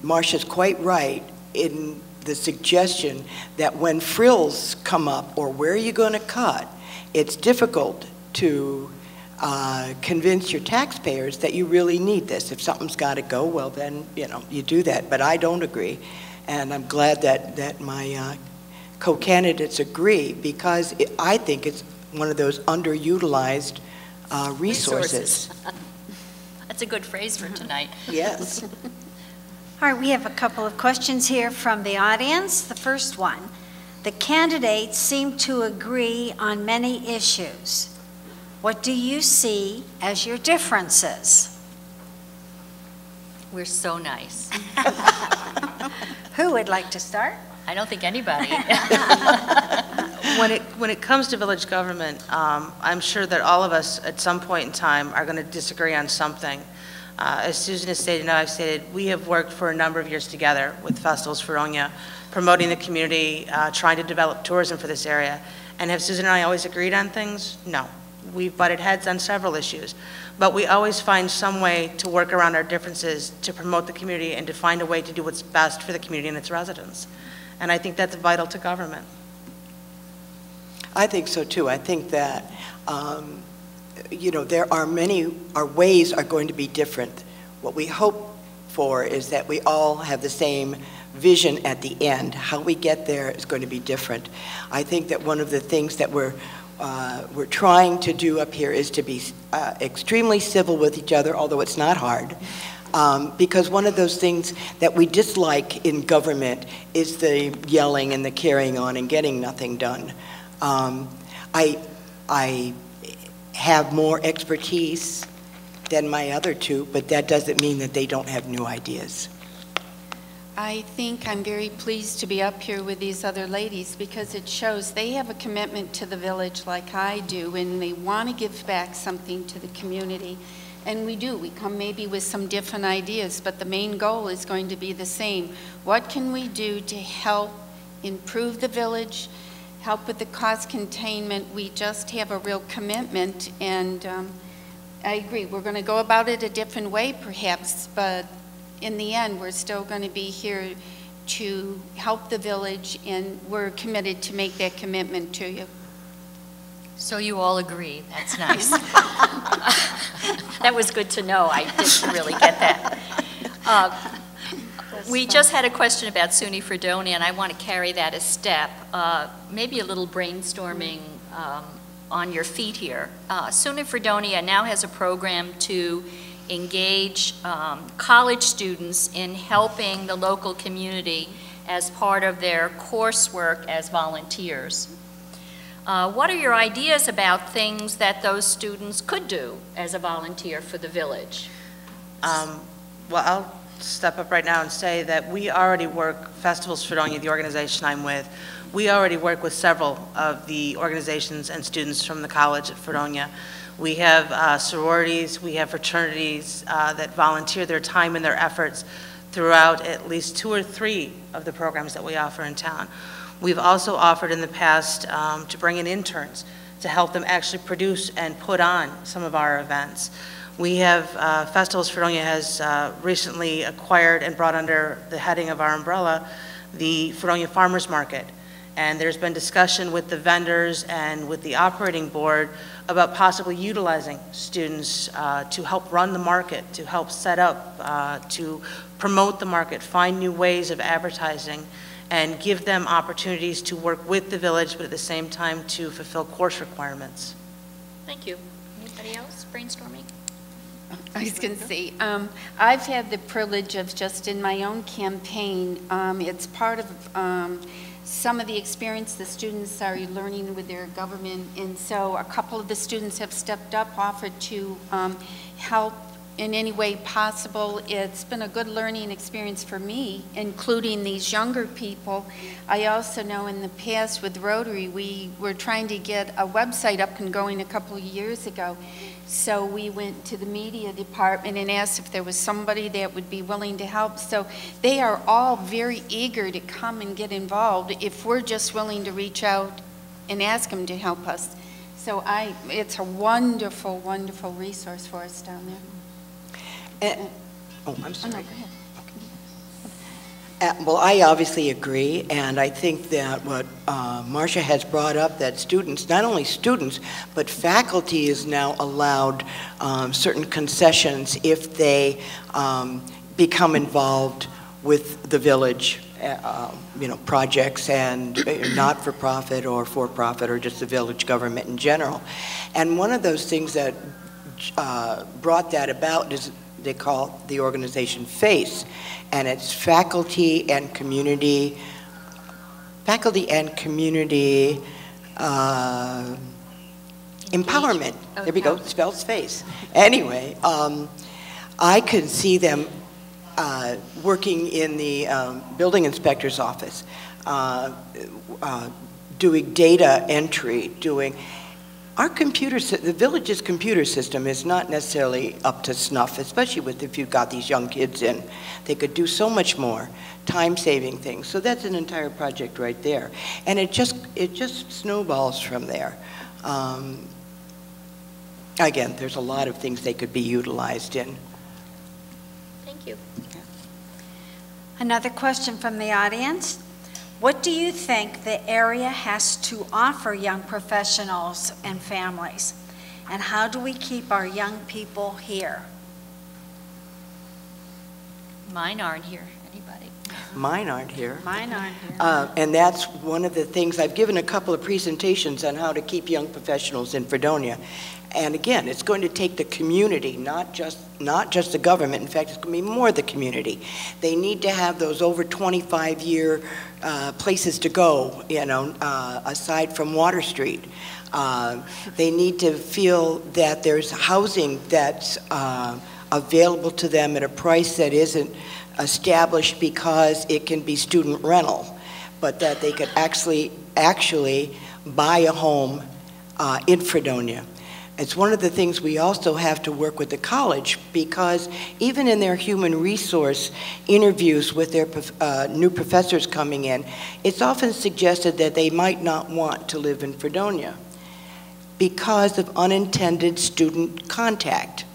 Marcia's quite right in the suggestion that when frills come up or where are you going to cut, it's difficult to convince your taxpayers that you really need this. If something's got to go, well then, you do that. But I don't agree. And I'm glad that my co-candidates agree, because I think it's one of those underutilized resources. That's a good phrase for tonight. Yes. All right, we have a couple of questions here from the audience. The first one, the candidates seem to agree on many issues. What do you see as your differences? We're so nice. Who would like to start? I don't think anybody. When it comes to village government, I'm sure that all of us at some point in time are going to disagree on something. As Susan has stated and I've stated, we have worked for a number of years together with Festivals Fredonia, promoting the community, trying to develop tourism for this area. And have Susan and I always agreed on things? No. We've butted heads on several issues, but we always find some way to work around our differences to promote the community and to find a way to do what's best for the community and its residents. And I think that's vital to government. I think so too. I think that, there are our ways are going to be different. What we hope for is that we all have the same vision at the end. How we get there is going to be different. I think that one of the things that we're trying to do up here is to be extremely civil with each other, although it's not hard. Because one of those things that we dislike in government is the yelling and the carrying on and getting nothing done. I have more expertise than my other two, but that doesn't mean that they don't have new ideas. I think I'm very pleased to be up here with these other ladies because it shows they have a commitment to the village like I do, and they want to give back something to the community. And we do. We come maybe with some different ideas, but the main goal is going to be the same. What can we do to help improve the village, help with the cost containment? We just have a real commitment, and I agree. We're going to go about it a different way perhaps, but in the end, we're still going to be here to help the village, and we're committed to make that commitment to you. So you all agree. That's nice. That was good to know. I didn't really get that. We just had a question about SUNY Fredonia, and I want to carry that a step. Maybe a little brainstorming on your feet here. SUNY Fredonia now has a program to engage college students in helping the local community as part of their coursework as volunteers. What are your ideas about things that those students could do as a volunteer for the village? Well, I'll step up right now and say that we already work, Festivals Fredonia, the organization I'm with, we already work with several of the organizations and students from the college at Fredonia. We have sororities, we have fraternities that volunteer their time and their efforts throughout at least 2 or 3 of the programs that we offer in town. We've also offered in the past to bring in interns to help them actually produce and put on some of our events. We have, Festivals Fredonia has recently acquired and brought under the heading of our umbrella the Fredonia Farmers Market. And there's been discussion with the vendors and with the operating board about possibly utilizing students to help run the market, to help set up, to promote the market, find new ways of advertising, and give them opportunities to work with the village, but at the same time to fulfill course requirements. Thank you. Anybody else brainstorming? I was going to say, I've had the privilege of just in my own campaign, it's part of some of the experience the students are learning with their government, and so a couple of the students have stepped up, offered to help in any way possible. It's been a good learning experience for me, including these younger people. I also know in the past with Rotary, we were trying to get a website up and going a couple of years ago. So we went to the media department and asked if there was somebody that would be willing to help. So they are all very eager to come and get involved if we're just willing to reach out and ask them to help us. So it's a wonderful, wonderful resource for us down there. I'm sorry. Oh, no, go ahead. Well, I obviously agree, and I think that what Marcia has brought up, that students, not only students, but faculty is now allowed certain concessions if they become involved with the village, projects and not-for-profit or for-profit or just the village government in general. And one of those things that brought that about is they call the organization FACE, and it's faculty and community empowerment. Oh, There we go, spells FACE. Anyway, I could see them working in the building inspector's office, doing data entry, the village's computer system is not necessarily up to snuff, especially if you've got these young kids in. They could do so much more, time-saving things. So that's an entire project right there. And it just snowballs from there. Again, there's a lot of things they could be utilized in. Thank you. Another question from the audience. What do you think the area has to offer young professionals and families? And how do we keep our young people here? Mine aren't here. Anybody? Mine aren't here. Mine aren't here. And that's one of the things, I've given a couple of presentations on how to keep young professionals in Fredonia. And again, it's going to take the community, not just the government. In fact, it's going to be more the community. They need to have those over 25-year places to go, aside from Water Street. They need to feel that there's housing that's available to them at a price that isn't established because it can be student rental, but that they could actually buy a home in Fredonia. It's one of the things we also have to work with the college, because even in their human resource interviews with their new professors coming in, it's often suggested that they might not want to live in Fredonia because of unintended student contact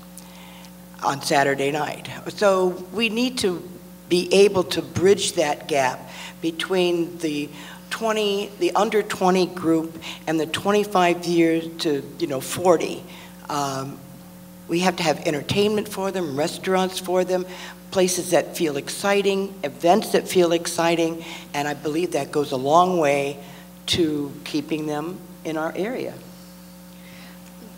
on Saturday night. So we need to be able to bridge that gap between the under 20 group and the 25 years to 40. We have to have entertainment for them, restaurants for them, places that feel exciting, events that feel exciting, and I believe that goes a long way to keeping them in our area.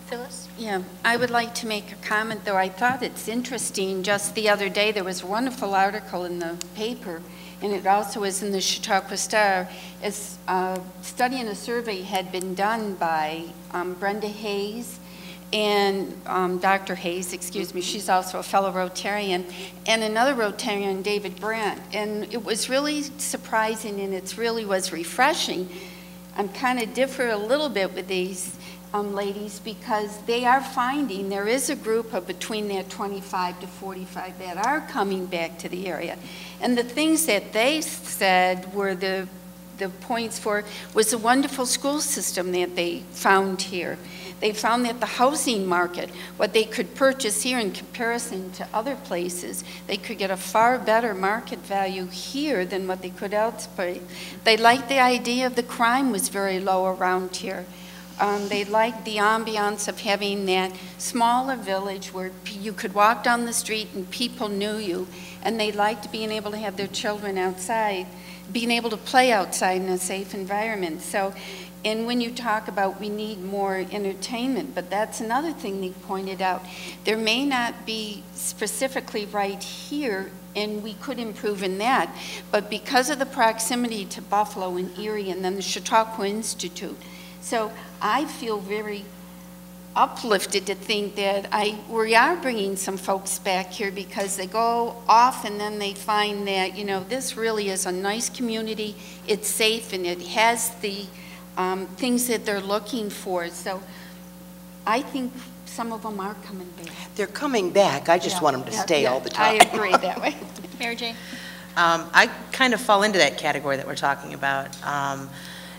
Phyllis? Yeah, I would like to make a comment, though. I thought it's interesting. Just the other day, there was a wonderful article in the paper, and it also is in the Chautauqua Star. As a study and a survey had been done by Brenda Hayes and Dr. Hayes, excuse me, she's also a fellow Rotarian, and another Rotarian, David Brandt. And it was really surprising, and it really was refreshing. I'm kind of differ a little bit with these ladies, because they are finding there is a group of between that 25 to 45 that are coming back to the area. And the things that they said were the points for was the wonderful school system that they found here. They found that the housing market, what they could purchase here in comparison to other places, they could get a far better market value here than what they could elsewhere. They liked the idea of the crime was very low around here. They liked the ambiance of having that smaller village where you could walk down the street and people knew you, and they liked being able to have their children outside, being able to play outside in a safe environment. So, and when you talk about we need more entertainment, but that's another thing they pointed out. There may not be specifically right here, and we could improve in that, but because of the proximity to Buffalo and Erie and then the Chautauqua Institute. So I feel very uplifted to think that we are bringing some folks back here because they go off and then they find that, you know, this really is a nice community, it's safe, and it has the things that they're looking for. So I think some of them are coming back. They're coming back. I just want them to stay all the time. I agree that way. Mary Jane? I kind of fall into that category that we're talking about.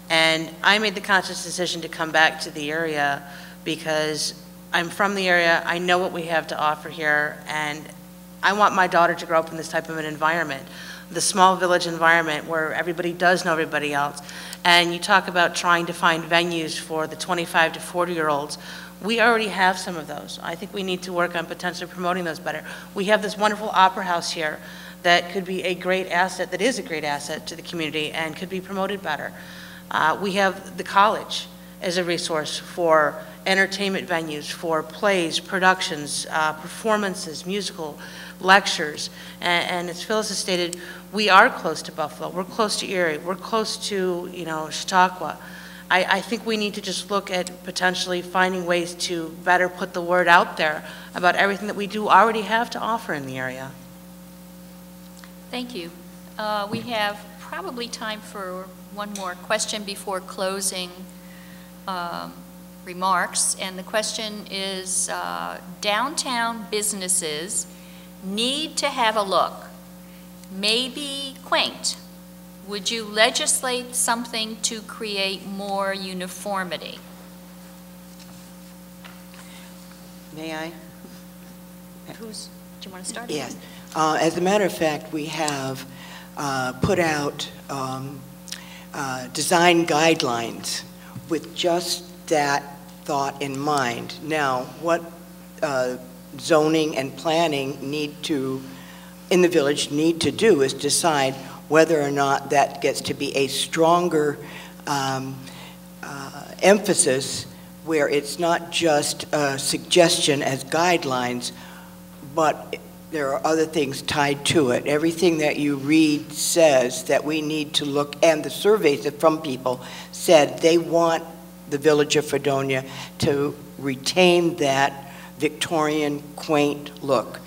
And I made the conscious decision to come back to the area because I'm from the area, I know what we have to offer here, and I want my daughter to grow up in this type of an environment, the small village environment where everybody does know everybody else. And you talk about trying to find venues for the 25 to 40-year-olds. We already have some of those. I think we need to work on potentially promoting those better. We have this wonderful opera house here that could be a great asset, that is a great asset to the community and could be promoted better. We have the college as a resource for entertainment venues, for plays, productions, performances, musical, lectures. And as Phyllis has stated, we are close to Buffalo. We're close to Erie. We're close to, you know, Chautauqua. I think we need to just look at potentially finding ways to better put the word out there about everything that we do already have to offer in the area. Thank you. We have probably time for one more question before closing remarks. And the question is, downtown businesses need to have a look, maybe quaint. Would you legislate something to create more uniformity? May I? Do you want to start? Yes. As a matter of fact, we have put out design guidelines with just that thought in mind. Now, what zoning and planning in the village need to do is decide whether or not that gets to be a stronger emphasis where it's not just a suggestion as guidelines, but there are other things tied to it. Everything that you read says that we need to look, and the surveys from people said they want the village of Fredonia to retain that Victorian quaint look.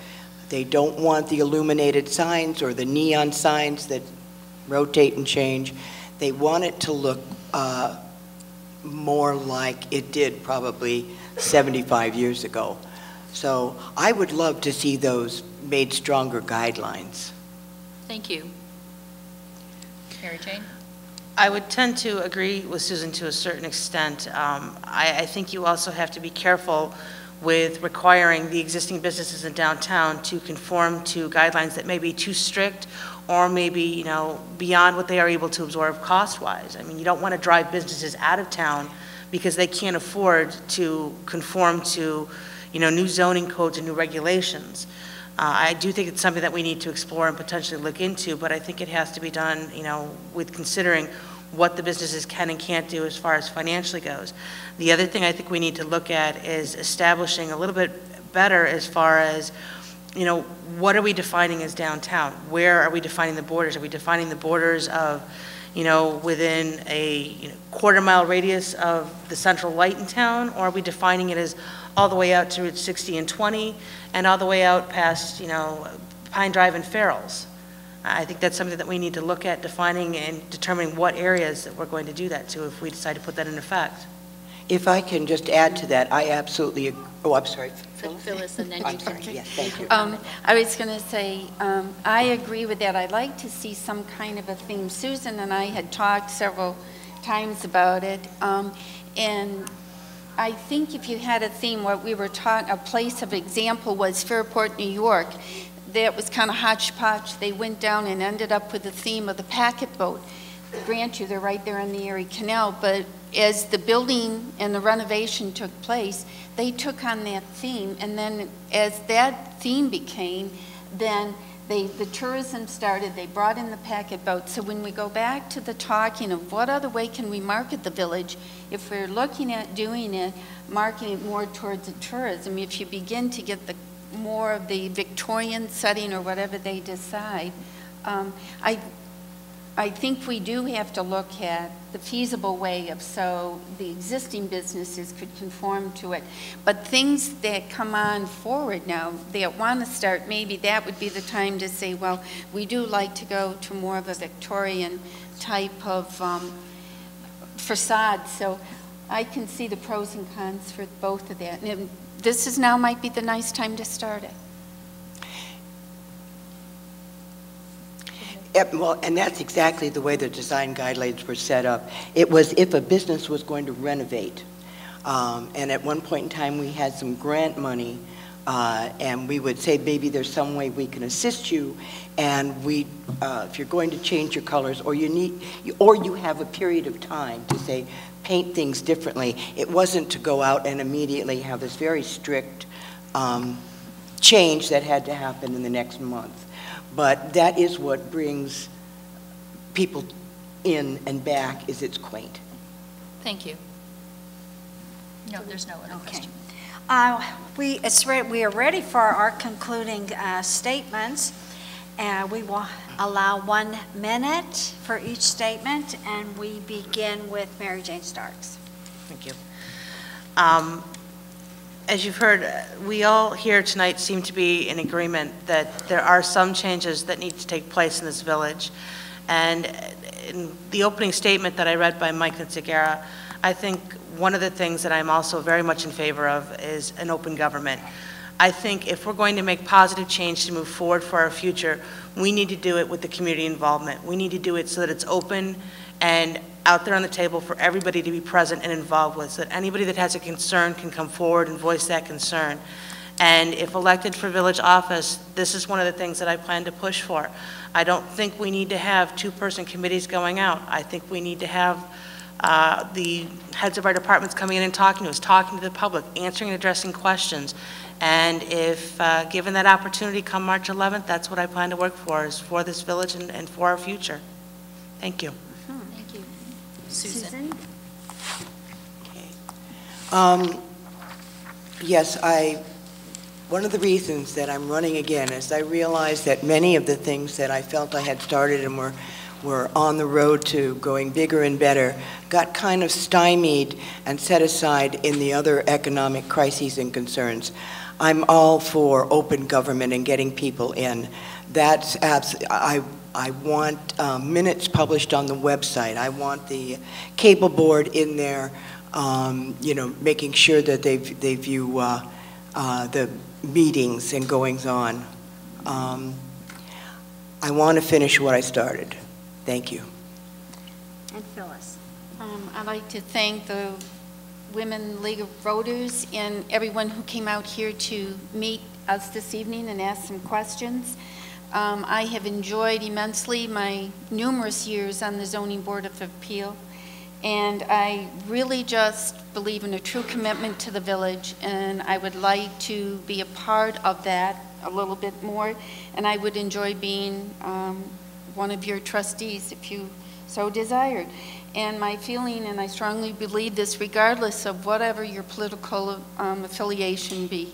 They don't want the illuminated signs or the neon signs that rotate and change. They want it to look more like it did probably 75 years ago. So I would love to see those made stronger guidelines. Thank you. Mary Jane? I would tend to agree with Susan to a certain extent. I think you also have to be careful with requiring the existing businesses in downtown to conform to guidelines that may be too strict or maybe, you know, beyond what they are able to absorb cost-wise. I mean, you don't want to drive businesses out of town because they can't afford to conform to, you know, new zoning codes and new regulations. I do think it's something that we need to explore and potentially look into, but I think it has to be done, you know, with considering what the businesses can and can't do as far as financially goes. The other thing I think we need to look at is establishing a little bit better as far as, you know, what are we defining as downtown? Where are we defining the borders? Are we defining the borders of, you know, within a quarter-mile radius of the central light in town, or are we defining it as all the way out to Route 60 and 20 and all the way out past, you know, Pine Drive and Farrell's? I think that's something that we need to look at defining and determining what areas that we're going to do that to if we decide to put that in effect. If I can just add to that, I absolutely, oh, I'm sorry. Phyllis, and then I'm you sorry, can. yes, thank you. I was going to say, I agree with that. I'd like to see some kind of a theme. Susan and I had talked several times about it, and I think if you had a theme, what we were talking, a place of example was Fairport, New York. That was kind of hodgepodge. They went down and ended up with the theme of the packet boat. grant you, they're right there on the Erie Canal, but as the building and the renovation took place, they took on that theme, and then as that theme became, then the tourism started, they brought in the packet boats. So when we go back to the talking of what other way can we market the village, if we're looking at doing it, marketing it more towards the tourism, if you begin to get the more of the Victorian setting or whatever they decide, I think we do have to look at the feasible way of so the existing businesses could conform to it. But things that come on forward now, that want to start, maybe that would be the time to say, well, we do like to go to more of a Victorian type of facade. So I can see the pros and cons for both of that. And this is now might be the nice time to start it. Yep, well, and that's exactly the way the design guidelines were set up. It was if a business was going to renovate. And at one point in time, we had some grant money, and we would say, maybe there's some way we can assist you, and if you're going to change your colors, or you have a period of time to say, paint things differently. It wasn't to go out and immediately have this very strict change that had to happen in the next month. But that is what brings people in and back, is it's quaint. Thank you. No, there's no other question. We are ready for our concluding statements. We will allow 1 minute for each statement, and we begin with Mary Jane Starks. Thank you. As you've heard, we all here tonight seem to be in agreement that there are some changes that need to take place in this village. And in the opening statement that I read by Mike Nzigera, I think one of the things that I'm also very much in favor of is an open government. I think if we're going to make positive change to move forward for our future, we need to do it with the community involvement. We need to do it so that it's open and out there on the table for everybody to be present and involved with, so that anybody that has a concern can come forward and voice that concern. And if elected for village office, this is one of the things that I plan to push for. I don't think we need to have two-person committees going out. I think we need to have the heads of our departments coming in and talking to us, talking to the public, answering and addressing questions. And if given that opportunity come March 11th, that's what I plan to work for, is for this village and for our future. Thank you. Thank you. Susan? Okay. Yes, one of the reasons that I'm running again is I realized that many of the things that I felt I had started and were on the road to going bigger and better got kind of stymied and set aside in the other economic crises and concerns. I'm all for open government and getting people in. That's I want minutes published on the website. I want the cable board in there, you know, making sure that they view the meetings and goings on. I want to finish what I started. Thank you. And Phyllis. I'd like to thank the Women League of Voters and everyone who came out here to meet us this evening and ask some questions. I have enjoyed immensely my numerous years on the Zoning Board of Appeal, and I really just believe in a true commitment to the village, and I would like to be a part of that a little bit more, and I would enjoy being one of your trustees if you so desired. And my feeling, and I strongly believe this regardless of whatever your political affiliation be,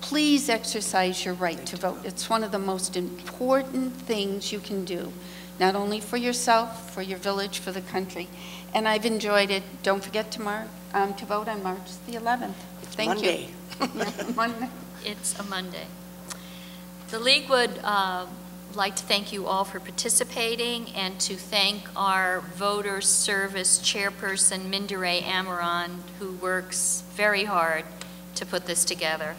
please exercise your right to vote. It's one of the most important things you can do, not only for yourself, for your village, for the country. And I've enjoyed it. Don't forget to vote on March the 11th. Thank Monday. you. Monday. It's a Monday. The League would like to thank you all for participating and to thank our voter service chairperson, Mindere Amaron, who works very hard to put this together.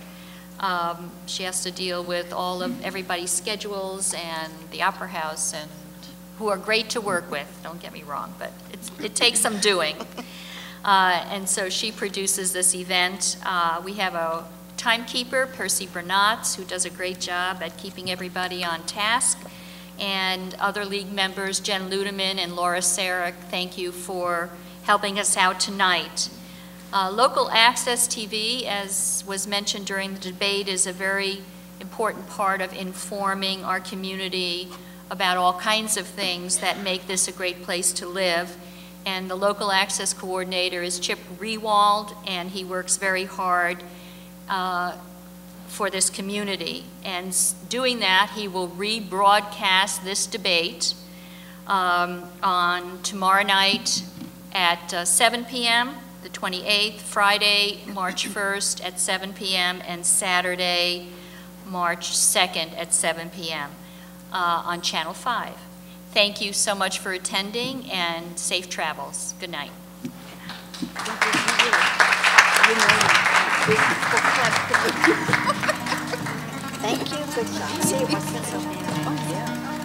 She has to deal with all of everybody's schedules and the Opera House, and who are great to work with, don't get me wrong, but it takes some doing. And so she produces this event. We have a timekeeper, Percy Bernatz, who does a great job at keeping everybody on task. and other league members, Jen Ludeman and Laura Sarek, thank you for helping us out tonight. Local access TV, as was mentioned during the debate, is a very important part of informing our community about all kinds of things that make this a great place to live. And the local access coordinator is Chip Rewald, and he works very hard for this community. And doing that, he will rebroadcast this debate on tomorrow night at 7 p.m., the 28th, Friday, March 1st at 7 p.m., and Saturday, March 2nd at 7 p.m. On Channel 5. Thank you so much for attending, and safe travels. Good night. Thank you, good job. See, it wasn't so bad. Oh, yeah.